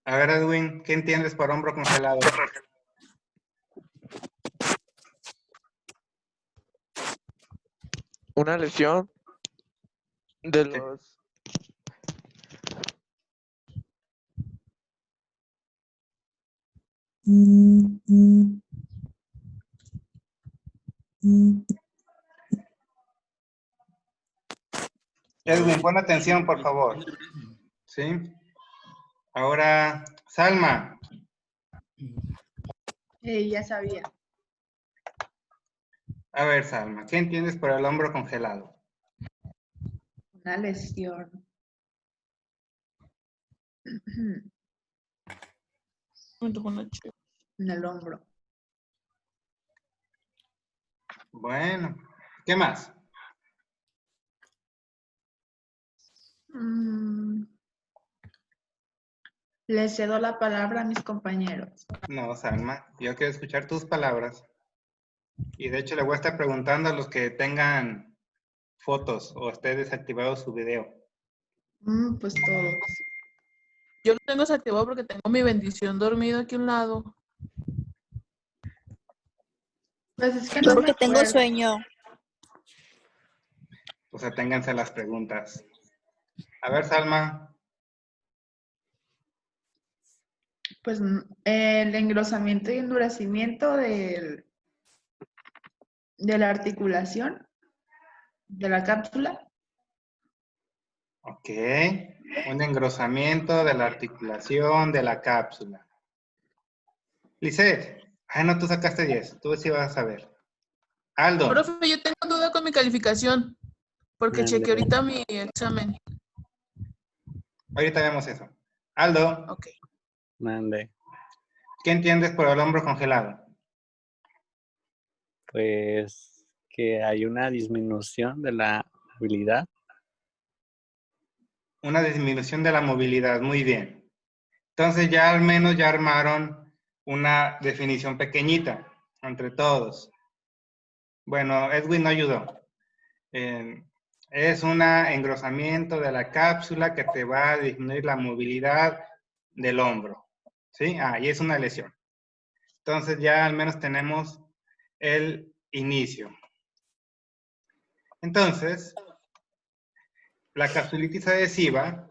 A ver, Edwin, ¿qué entiendes por hombro congelado? Una lesión de Sí. los... Edwin, pon atención, por favor. ¿Sí? Ahora, Salma. Ya sabía. A ver, Salma, ¿qué entiendes por el hombro congelado? Una lesión. En el hombro. Bueno, ¿qué más? Le cedo la palabra a mis compañeros. No, Salma, yo quiero escuchar tus palabras. Y de hecho le voy a estar preguntando a los que tengan fotos o esté desactivado su video. Pues todos. Yo lo tengo desactivado porque tengo mi bendición dormido aquí a un lado. Pues es que no Porque me tengo acuerdo. sueño. Pues aténganse a las preguntas. A ver, Salma. Pues el engrosamiento y endurecimiento de la articulación de la cápsula. Ok. Un engrosamiento de la articulación de la cápsula. Lisette. Ah, no, tú sacaste 10. Tú sí vas a saber. Aldo. Profe, yo tengo duda con mi calificación porque chequeé ahorita mi examen. Ahorita vemos eso. Aldo. Ok. Mande. ¿Qué entiendes por el hombro congelado? Pues que hay una disminución de la movilidad. Una disminución de la movilidad. Muy bien. Entonces ya al menos ya armaron una definición pequeñita entre todos. Bueno, Edwin no ayudó. Es un engrosamiento de la cápsula que te va a disminuir la movilidad del hombro. ¿Sí? Y es una lesión. Entonces ya al menos tenemos el inicio. Entonces, la capsulitis adhesiva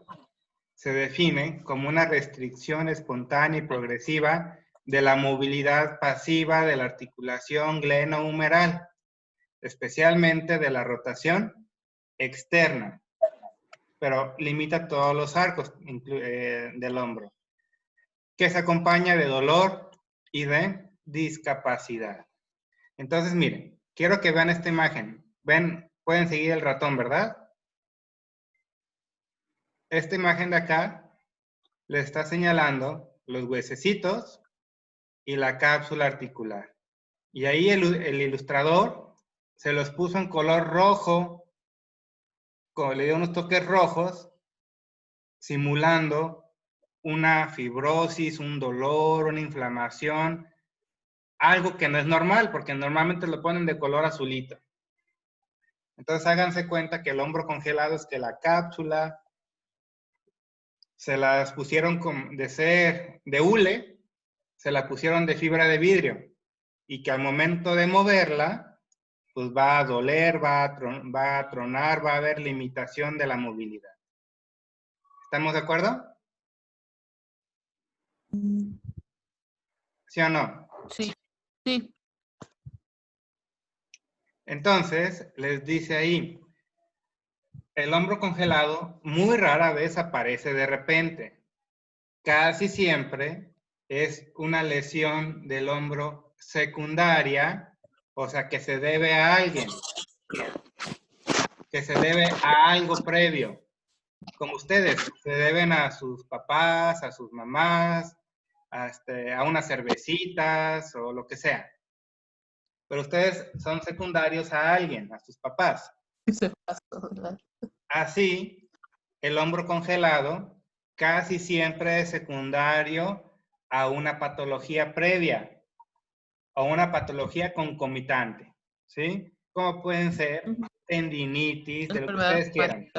se define como una restricción espontánea y progresiva de la movilidad pasiva de la articulación glenohumeral, especialmente de la rotación externa, pero limita todos los arcos del hombro, que se acompaña de dolor y de discapacidad. Entonces, miren, quiero que vean esta imagen. Ven, pueden seguir el ratón, ¿verdad? Esta imagen de acá le está señalando los huesecitos y la cápsula articular. Y ahí el ilustrador se los puso en color rojo, le dio unos toques rojos, simulando una fibrosis, un dolor, una inflamación, algo que no es normal, porque normalmente lo ponen de color azulito. Entonces háganse cuenta que el hombro congelado es que la cápsula se las pusieron de ser de hule, se la pusieron de fibra de vidrio, y que al momento de moverla, pues va a doler, va a tronar, va a haber limitación de la movilidad. ¿Estamos de acuerdo? ¿Sí o no? Sí, sí. Entonces, les dice ahí, el hombro congelado muy rara vez aparece de repente. Casi siempre es una lesión del hombro secundaria, o sea, que se debe a alguien, que se debe a algo previo. Como ustedes, se deben a sus papás, a sus mamás, a unas cervecitas o lo que sea. Pero ustedes son secundarios a alguien, a sus papás. Se pasó, ¿verdad? Así, el hombro congelado casi siempre es secundario a una patología previa o una patología concomitante, ¿sí? Como pueden ser tendinitis, de lo que ustedes quieran.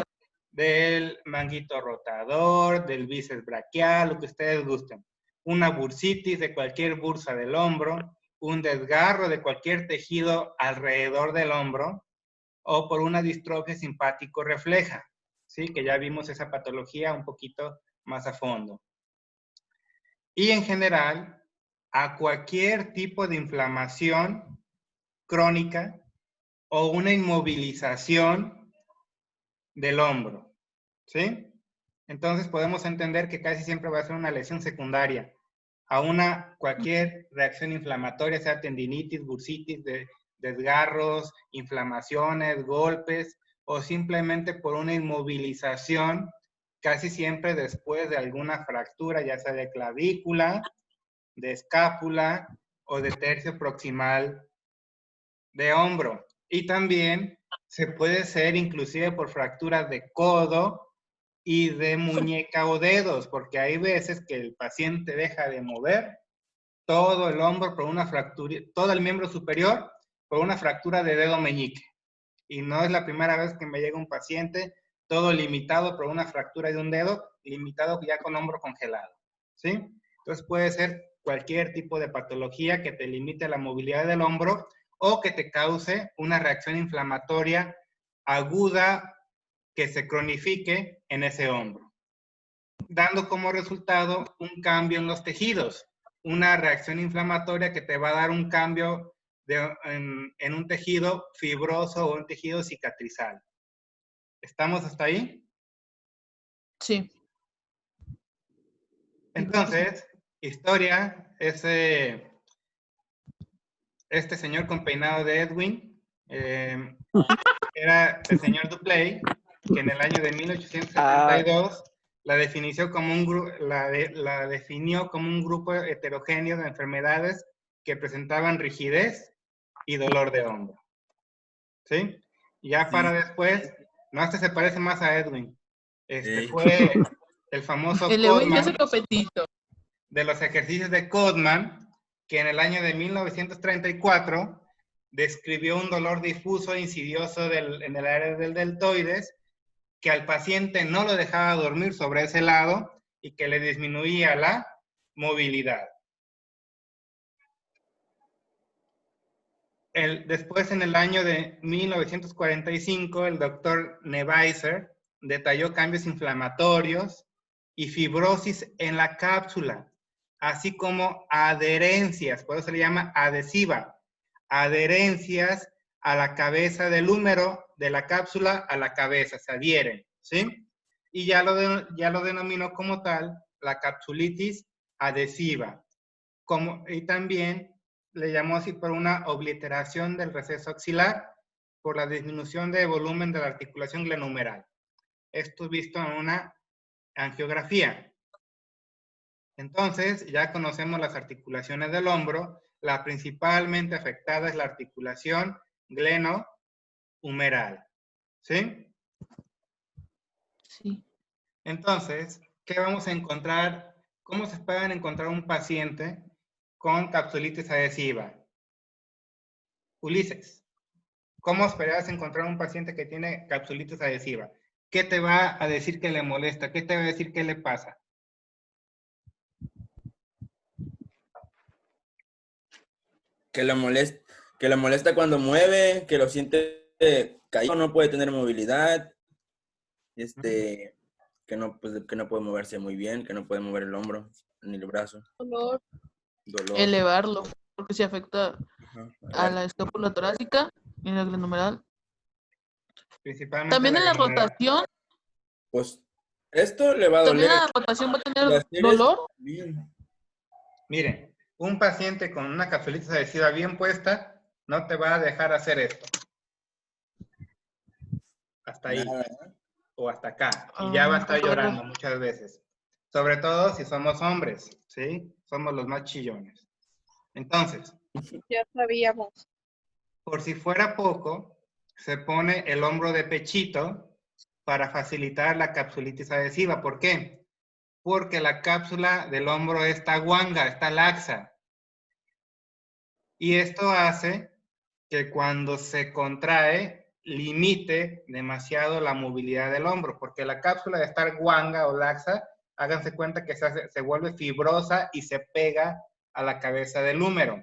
del manguito rotador, del bíceps braquial, lo que ustedes gusten. Una bursitis de cualquier bursa del hombro, un desgarro de cualquier tejido alrededor del hombro, o por una distrofia simpático refleja, ¿sí? Que ya vimos esa patología un poquito más a fondo. Y en general, a cualquier tipo de inflamación crónica o una inmovilización del hombro, ¿sí? Entonces podemos entender que casi siempre va a ser una lesión secundaria a cualquier reacción inflamatoria, sea tendinitis, bursitis, desgarros, inflamaciones, golpes, o simplemente por una inmovilización, casi siempre después de alguna fractura, ya sea de clavícula, de escápula o de tercio proximal de hombro. Y también se puede ser inclusive por fracturas de codo y de muñeca o dedos, porque hay veces que el paciente deja de mover todo el hombro por una fractura, todo el miembro superior por una fractura de dedo meñique. Y no es la primera vez que me llega un paciente todo limitado por una fractura de un dedo, limitado ya con hombro congelado, ¿sí? Entonces puede ser cualquier tipo de patología que te limite la movilidad del hombro o que te cause una reacción inflamatoria aguda que se cronifique en ese hombro, dando como resultado un cambio en los tejidos, una reacción inflamatoria que te va a dar un cambio en un tejido fibroso o un tejido cicatrizal. ¿Estamos hasta ahí? Sí. Entonces, historia, este señor con peinado de Edwin, era el señor Duplay, que en el año de 1872 la definió como un grupo heterogéneo de enfermedades que presentaban rigidez y dolor de hombro. ¿Sí? Y ya para después, no, este se parece más a Edwin. Fue el famoso El Edwin es Codman, el copetito. de los ejercicios de Codman, que en el año de 1934 describió un dolor difuso e insidioso en el área del deltoides, que al paciente no lo dejaba dormir sobre ese lado y que le disminuía la movilidad. Después, en el año de 1945, el doctor Neubauer detalló cambios inflamatorios y fibrosis en la cápsula, así como adherencias, por eso se le llama adhesiva, adherencias a la cabeza del húmero, de la cápsula a la cabeza, se adhieren, ¿sí? Y ya lo denominó como tal la capsulitis adhesiva. Y también le llamó así por una obliteración del receso axilar por la disminución de volumen de la articulación glenohumeral. Esto es visto en una angiografía. Entonces, ya conocemos las articulaciones del hombro. La principalmente afectada es la articulación glenohumeral. ¿Sí? Sí. Entonces, ¿qué vamos a encontrar? ¿Cómo se pueden encontrar un paciente con capsulitis adhesiva? Ulises, ¿cómo esperas encontrar un paciente que tiene capsulitis adhesiva? ¿Qué te va a decir que le molesta? ¿Qué te va a decir que le pasa? Que lo molesta cuando mueve, que lo siente caído, no puede tener movilidad, que no puede moverse muy bien, que no puede mover el hombro ni el brazo. Dolor. Dolor. Elevarlo, porque se afecta a la escápula torácica y la glenohumeral. Principalmente También en la rotación. Pues esto le va a También doler. en la rotación va a tener dolor. Bien. Miren, un paciente con una capsulitis adhesiva bien puesta no te va a dejar hacer esto. Hasta ahí. Nada. O hasta acá. Y ya va a estar llorando muchas veces. Sobre todo si somos hombres, ¿sí? Somos los más chillones. Entonces, Ya sabíamos. por si fuera poco, se pone el hombro de pechito para facilitar la capsulitis adhesiva. ¿Por qué? Porque la cápsula del hombro está guanga, está laxa. Y esto hace que cuando se contrae, limite demasiado la movilidad del hombro, porque la cápsula de estar guanga o laxa, háganse cuenta que se vuelve fibrosa y se pega a la cabeza del húmero.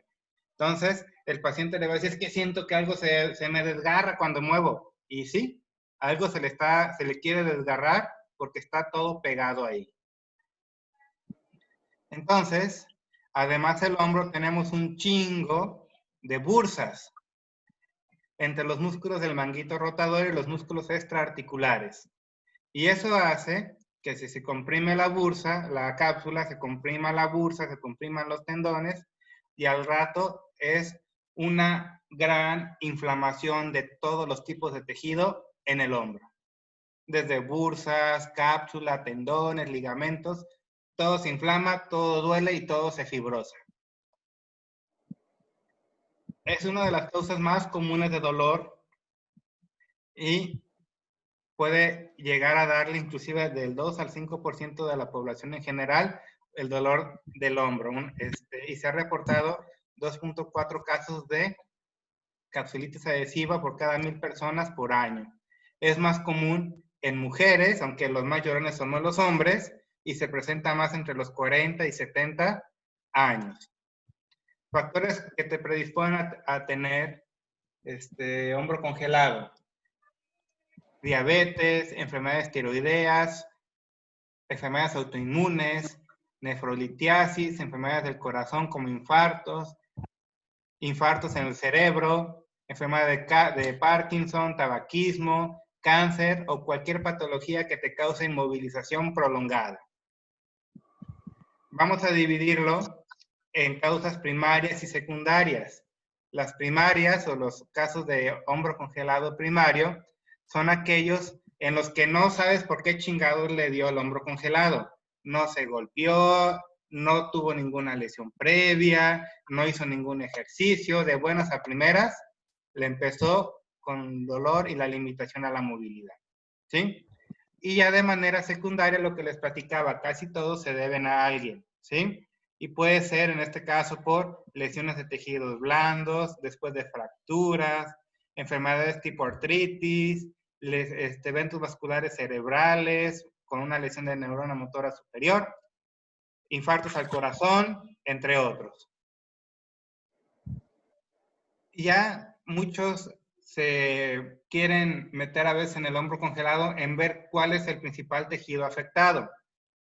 Entonces, el paciente le va a decir, es que siento que algo se me desgarra cuando muevo. Y sí, algo se le quiere desgarrar porque está todo pegado ahí. Entonces, además del hombro tenemos un chingo de bursas entre los músculos del manguito rotador y los músculos extraarticulares. Y eso hace que si se comprime la bursa, la cápsula, se comprima la bursa, se compriman los tendones y al rato es una gran inflamación de todos los tipos de tejido en el hombro. Desde bursas, cápsula, tendones, ligamentos, todo se inflama, todo duele y todo se fibrosa. Es una de las causas más comunes de dolor y puede llegar a darle inclusive del 2 al 5% de la población en general el dolor del hombro. Y se ha reportado 2.4 casos de capsulitis adhesiva por cada 1,000 personas por año. Es más común en mujeres, aunque los más llorones somos los hombres, y se presenta más entre los 40 y 70 años. Factores que te predisponen a tener hombro congelado. Diabetes, enfermedades tiroideas, enfermedades autoinmunes, nefrolitiasis, enfermedades del corazón como infartos, infartos en el cerebro, enfermedad de Parkinson, tabaquismo, cáncer o cualquier patología que te cause inmovilización prolongada. Vamos a dividirlo en causas primarias y secundarias. Las primarias o los casos de hombro congelado primario son aquellos en los que no sabes por qué chingados le dio el hombro congelado. No se golpeó, no tuvo ninguna lesión previa, no hizo ningún ejercicio. De buenas a primeras, le empezó con dolor y la limitación a la movilidad. ¿Sí? Y ya de manera secundaria, lo que les platicaba, casi todos se deben a alguien. ¿Sí? Y puede ser, en este caso, por lesiones de tejidos blandos, después de fracturas, enfermedades tipo artritis, eventos vasculares cerebrales con una lesión de neurona motora superior, infartos al corazón, entre otros. Ya muchos se quieren meter a veces en el hombro congelado en ver cuál es el principal tejido afectado.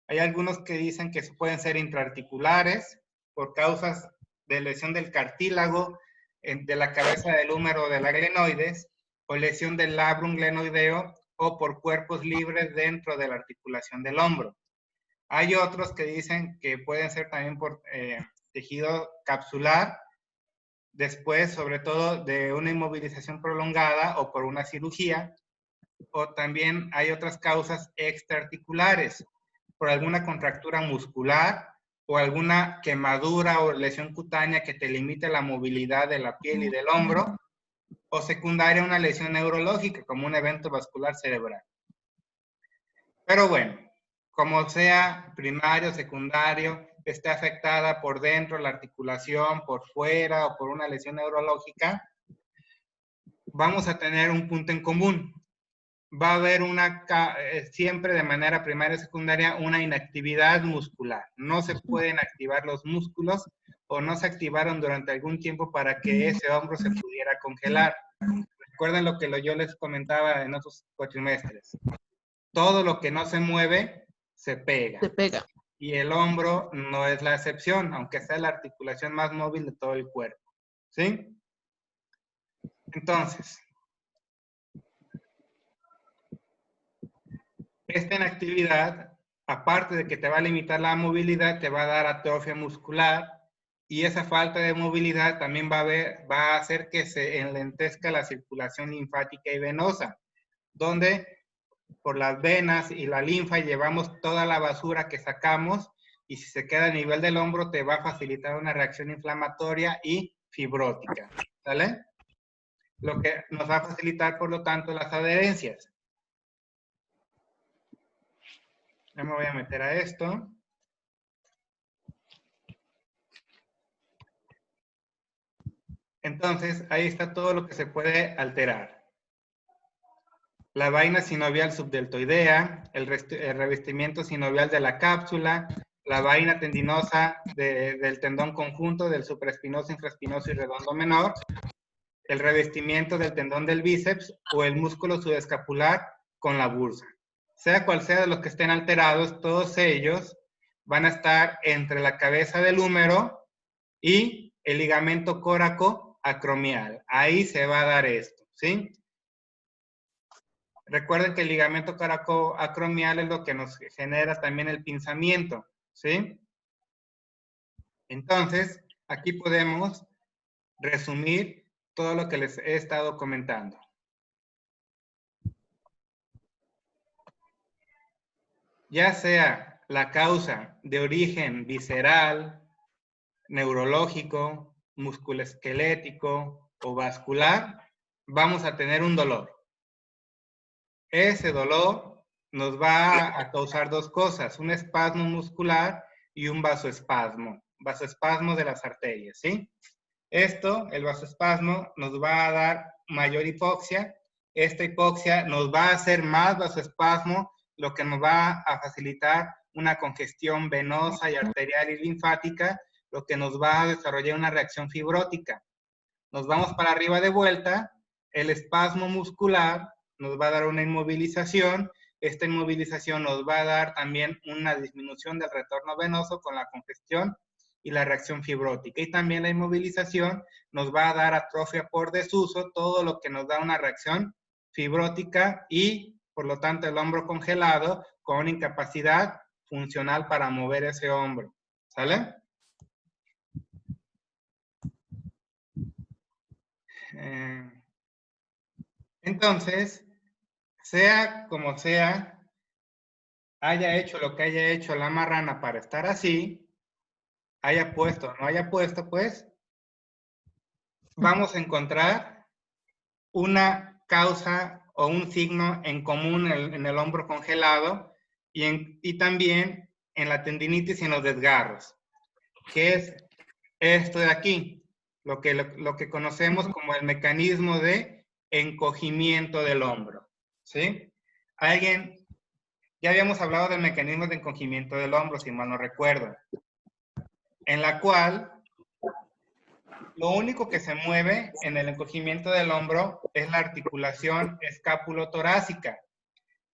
Hay algunos que dicen que pueden ser intraarticulares por causas de lesión del cartílago de la cabeza del húmero de la glenoides o lesión del labrum glenoideo o por cuerpos libres dentro de la articulación del hombro. Hay otros que dicen que pueden ser también por tejido capsular, después sobre todo de una inmovilización prolongada o por una cirugía, o también hay otras causas extraarticulares, por alguna contractura muscular o alguna quemadura o lesión cutánea que te limite la movilidad de la piel y del hombro, o secundaria una lesión neurológica como un evento vascular cerebral. Pero bueno, como sea primario, secundario, esté afectada por dentro la articulación, por fuera o por una lesión neurológica, vamos a tener un punto en común. Va a haber siempre de manera primaria y secundaria una inactividad muscular. No se pueden activar los músculos o no se activaron durante algún tiempo para que ese hombro se pudiera congelar. Recuerden lo que yo les comentaba en otros cuatrimestres. Todo lo que no se mueve se pega. Se pega. Y el hombro no es la excepción, aunque sea la articulación más móvil de todo el cuerpo. ¿Sí? Entonces, esta inactividad, aparte de que te va a limitar la movilidad, te va a dar atrofia muscular y esa falta de movilidad también va a hacer que se enlentezca la circulación linfática y venosa, donde por las venas y la linfa llevamos toda la basura que sacamos y si se queda a nivel del hombro te va a facilitar una reacción inflamatoria y fibrótica, ¿sale? Lo que nos va a facilitar, por lo tanto, las adherencias. Ya me voy a meter a esto. Entonces, ahí está todo lo que se puede alterar. la vaina sinovial subdeltoidea, el revestimiento sinovial de la cápsula, la vaina tendinosa del tendón conjunto del supraespinoso, infraespinoso y redondo menor, el revestimiento del tendón del bíceps o el músculo subescapular con la bursa. Sea cual sea de los que estén alterados, todos ellos van a estar entre la cabeza del húmero y el ligamento córaco-acromial. Ahí se va a dar esto, ¿sí? Recuerden que el ligamento córaco-acromial es lo que nos genera también el pinzamiento, ¿sí? Entonces, aquí podemos resumir todo lo que les he estado comentando. Ya sea la causa de origen visceral, neurológico, musculoesquelético o vascular, vamos a tener un dolor. Ese dolor nos va a causar dos cosas, un espasmo muscular y un vasoespasmo de las arterias, ¿sí? Esto, el vasoespasmo, nos va a dar mayor hipoxia. Esta hipoxia nos va a hacer más vasoespasmo, lo que nos va a facilitar una congestión venosa y arterial y linfática, lo que nos va a desarrollar una reacción fibrótica. Nos vamos para arriba de vuelta, el espasmo muscular nos va a dar una inmovilización. Esta inmovilización nos va a dar también una disminución del retorno venoso con la congestión y la reacción fibrótica. Y también la inmovilización nos va a dar atrofia por desuso, todo lo que nos da una reacción fibrótica y, por lo tanto, el hombro congelado con incapacidad funcional para mover ese hombro. ¿Sale? Entonces, sea como sea, haya hecho lo que haya hecho la marrana para estar así, haya puesto o no haya puesto, pues, vamos a encontrar una causa o un signo en común en el hombro congelado y también en la tendinitis y en los desgarros, que es esto de aquí, lo que conocemos como el mecanismo de encogimiento del hombro, ¿sí? Ya habíamos hablado del mecanismo de encogimiento del hombro, si mal no recuerdo, en la cual lo único que se mueve en el encogimiento del hombro es la articulación escápulo-torácica,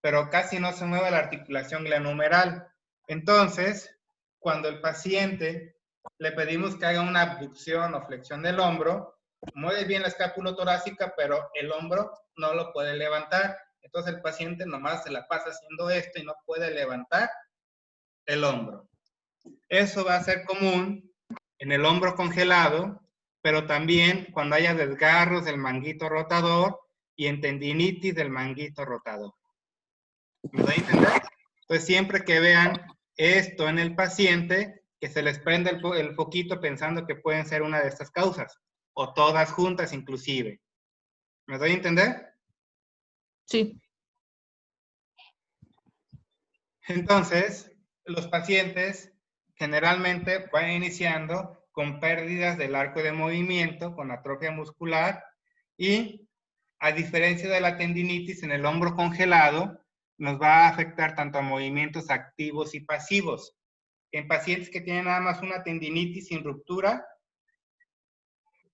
pero casi no se mueve la articulación glenohumeral. Entonces, cuando el paciente le pedimos que haga una abducción o flexión del hombro, mueve bien la escápulo-torácica, pero el hombro no lo puede levantar. Entonces el paciente nomás se la pasa haciendo esto y no puede levantar el hombro. Eso va a ser común en el hombro congelado, pero también cuando haya desgarros del manguito rotador y en tendinitis del manguito rotador. ¿Me doy a entender? Entonces siempre que vean esto en el paciente, que se les prende el foquito pensando que pueden ser una de estas causas, o todas juntas inclusive. ¿Me doy a entender? Sí. Entonces, los pacientes generalmente van iniciando con pérdidas del arco de movimiento, con atrofia muscular y, a diferencia de la tendinitis en el hombro congelado, nos va a afectar tanto a movimientos activos y pasivos. En pacientes que tienen nada más una tendinitis sin ruptura,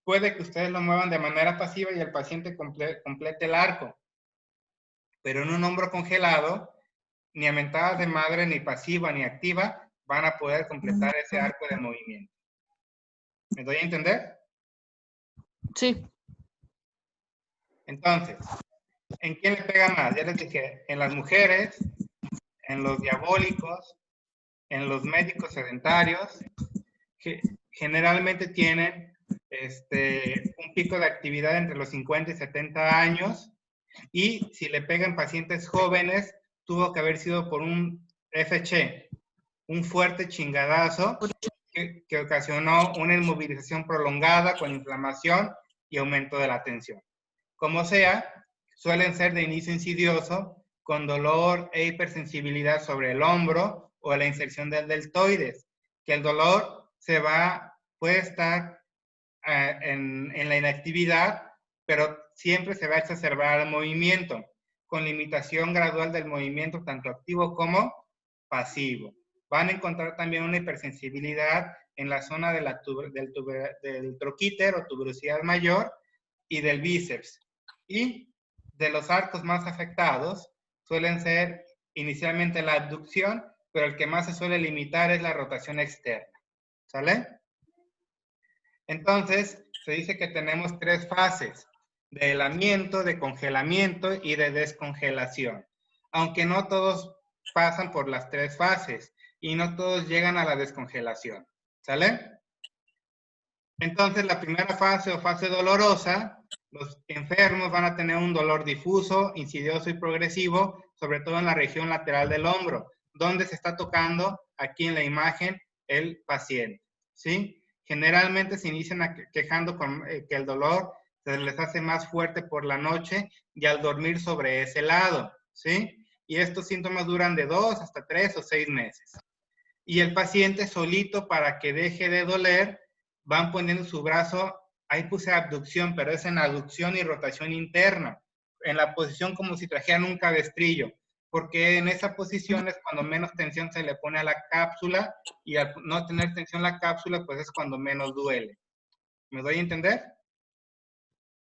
puede que ustedes lo muevan de manera pasiva y el paciente complete el arco. Pero en un hombro congelado, ni a mentadas de madre, ni pasiva, ni activa, van a poder completar ese arco de movimiento. ¿Me doy a entender? Sí. Entonces, ¿en quién le pega más? Ya les dije, en las mujeres, en los diabólicos, en los médicos sedentarios, que generalmente tienen un pico de actividad entre los 50 y 70 años, y si le pegan pacientes jóvenes, tuvo que haber sido por un FC, un fuerte chingadazo que ocasionó una inmovilización prolongada con inflamación y aumento de la tensión. Como sea, suelen ser de inicio insidioso, con dolor e hipersensibilidad sobre el hombro o la inserción del deltoides, que el dolor puede estar en la inactividad, pero siempre se va a exacerbar el movimiento. con limitación gradual del movimiento tanto activo como pasivo. Van a encontrar también una hipersensibilidad en la zona de del troquíter o tuberosidad mayor y del bíceps. Y de los arcos más afectados suelen ser inicialmente la abducción, pero el que más se suele limitar es la rotación externa. ¿Sale? Entonces, se dice que tenemos 3 fases: de helamiento, de congelamiento y de descongelación. Aunque no todos pasan por las 3 fases y no todos llegan a la descongelación. ¿Sale? Entonces, la primera fase o fase dolorosa, los enfermos van a tener un dolor difuso, insidioso y progresivo, sobre todo en la región lateral del hombro, donde se está tocando aquí en la imagen el paciente, ¿sí? Generalmente se inician quejando con que el dolor se les hace más fuerte por la noche y al dormir sobre ese lado, ¿sí? Y estos síntomas duran de 2 hasta 3 o 6 meses. Y el paciente solito, para que deje de doler, van poniendo su brazo, ahí puse abducción, pero es en aducción y rotación interna, en la posición como si trajeran un cabestrillo, porque en esa posición es cuando menos tensión se le pone a la cápsula, y al no tener tensión la cápsula, pues es cuando menos duele. ¿Me doy a entender?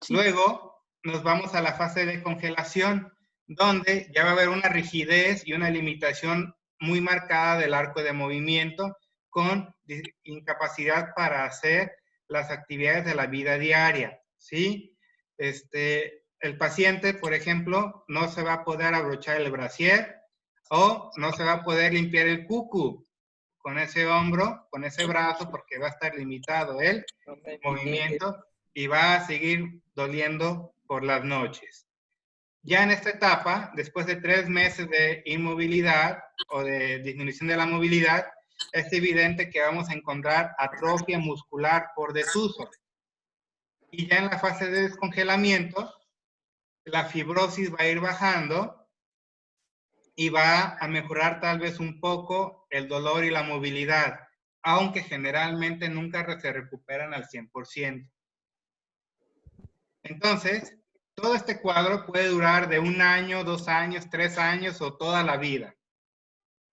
Sí. Luego nos vamos a la fase de congelación, donde ya va a haber una rigidez y una limitación muy marcada del arco de movimiento, con incapacidad para hacer las actividades de la vida diaria, ¿sí? El paciente, por ejemplo, no se va a poder abrochar el brasier o no se va a poder limpiar el cucu con ese hombro, con ese brazo, porque va a estar limitado el movimiento y va a seguir doliendo por las noches. Ya en esta etapa, después de 3 meses de inmovilidad o de disminución de la movilidad, es evidente que vamos a encontrar atrofia muscular por desuso. Y ya en la fase de descongelamiento, la fibrosis va a ir bajando y va a mejorar tal vez un poco el dolor y la movilidad, aunque generalmente nunca se recuperan al 100%. Entonces, todo este cuadro puede durar de 1 año, 2 años, 3 años o toda la vida.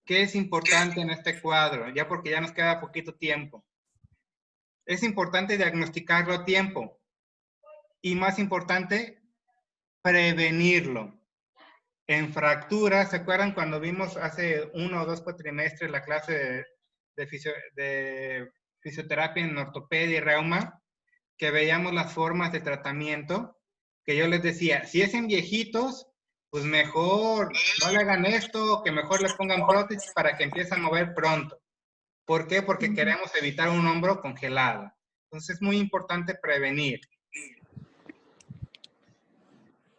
¿Qué es importante en este cuadro? Ya porque ya nos queda poquito tiempo. Es importante diagnosticarlo a tiempo. Y más importante, prevenirlo. En fracturas, ¿se acuerdan cuando vimos hace 1 o 2 cuatrimestres la clase de fisioterapia en ortopedia y reuma? Que veíamos las formas de tratamiento, que yo les decía, si es en viejitos, pues mejor no le hagan esto, que mejor le pongan prótesis para que empiece a mover pronto. ¿Por qué? Porque queremos evitar un hombro congelado. Entonces es muy importante prevenir.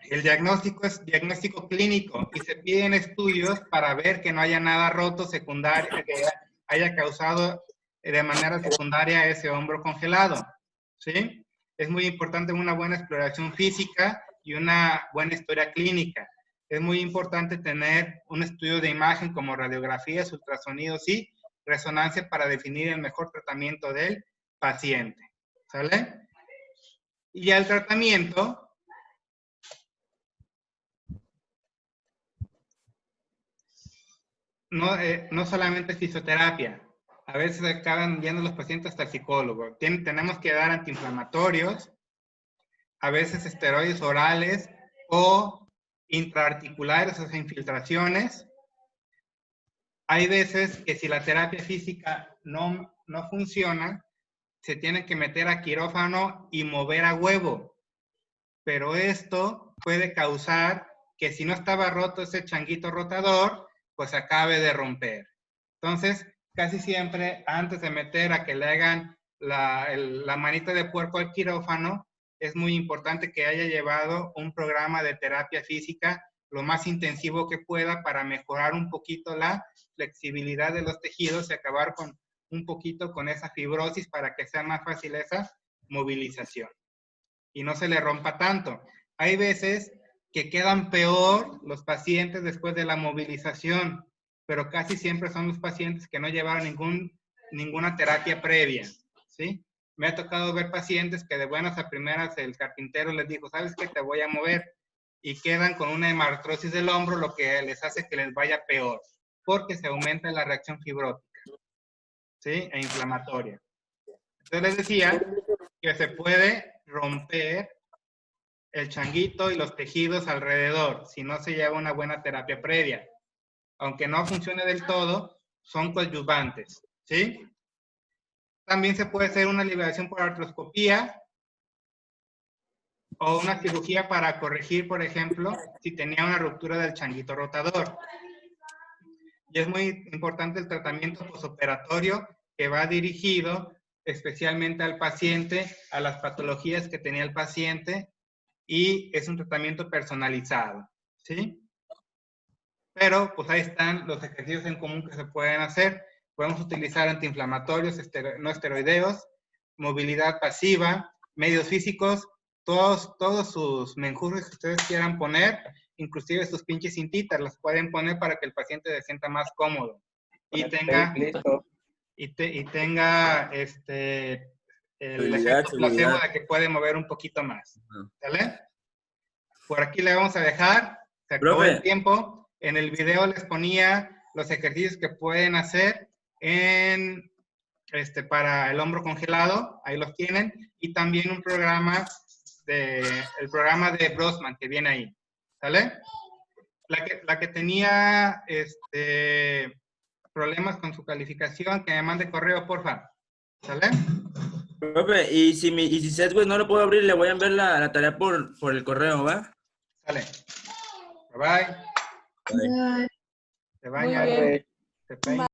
El diagnóstico es diagnóstico clínico y se piden estudios para ver que no haya nada roto secundario, que haya causado de manera secundaria ese hombro congelado, ¿sí? Es muy importante una buena exploración física y una buena historia clínica. Es muy importante tener un estudio de imagen como radiografías, ultrasonidos y resonancia para definir el mejor tratamiento del paciente. ¿Sale? Y el tratamiento no solamente fisioterapia. A veces acaban yendo los pacientes hasta el psicólogo. Tenemos que dar antiinflamatorios, a veces esteroides orales o intraarticulares, o sea, infiltraciones. Hay veces que si la terapia física no funciona, se tiene que meter a quirófano y mover a huevo. Pero esto puede causar que si no estaba roto ese changuito rotador, pues acabe de romper. Entonces, casi siempre, antes de meter a que le hagan la manita de puerco al quirófano, es muy importante que haya llevado un programa de terapia física lo más intensivo que pueda para mejorar un poquito la flexibilidad de los tejidos y acabar con un poquito con esa fibrosis para que sea más fácil esa movilización y no se le rompa tanto. Hay veces que quedan peor los pacientes después de la movilización, pero casi siempre son los pacientes que no llevaron ninguna terapia previa, ¿sí? Me ha tocado ver pacientes que de buenas a primeras el carpintero les dijo, ¿sabes qué? Te voy a mover. y quedan con una hemartrosis del hombro, lo que les hace que les vaya peor, porque se aumenta la reacción fibrótica, ¿sí? E inflamatoria. Entonces les decía que se puede romper el changuito y los tejidos alrededor si no se lleva una buena terapia previa. Aunque no funcione del todo, son coadyuvantes, ¿sí? También se puede hacer una liberación por artroscopía o una cirugía para corregir, por ejemplo, si tenía una ruptura del changuito rotador. Y es muy importante el tratamiento posoperatorio que va dirigido especialmente al paciente, a las patologías que tenía el paciente, y es un tratamiento personalizado, ¿sí? Pero, pues ahí están los ejercicios en común que se pueden hacer. Podemos utilizar antiinflamatorios, no esteroideos, movilidad pasiva, medios físicos, todos sus menjurjes que ustedes quieran poner, inclusive sus pinches cintitas, las pueden poner para que el paciente se sienta más cómodo y tenga, el efecto placebo de que puede mover un poquito más. ¿Sale? Por aquí le vamos a dejar. Se acabó el tiempo. En el video les ponía los ejercicios que pueden hacer para el hombro congelado. Ahí los tienen. Y también un programa el programa de Brosman que viene ahí. ¿Sale? La que tenía problemas con su calificación, que me mande correo, porfa. ¿Sale? Profe, y si Sedgwick no lo puedo abrir, le voy a enviar la tarea por el correo, ¿va? Sale. Bye bye. Bye. Se baña. Muy bien. Se peina.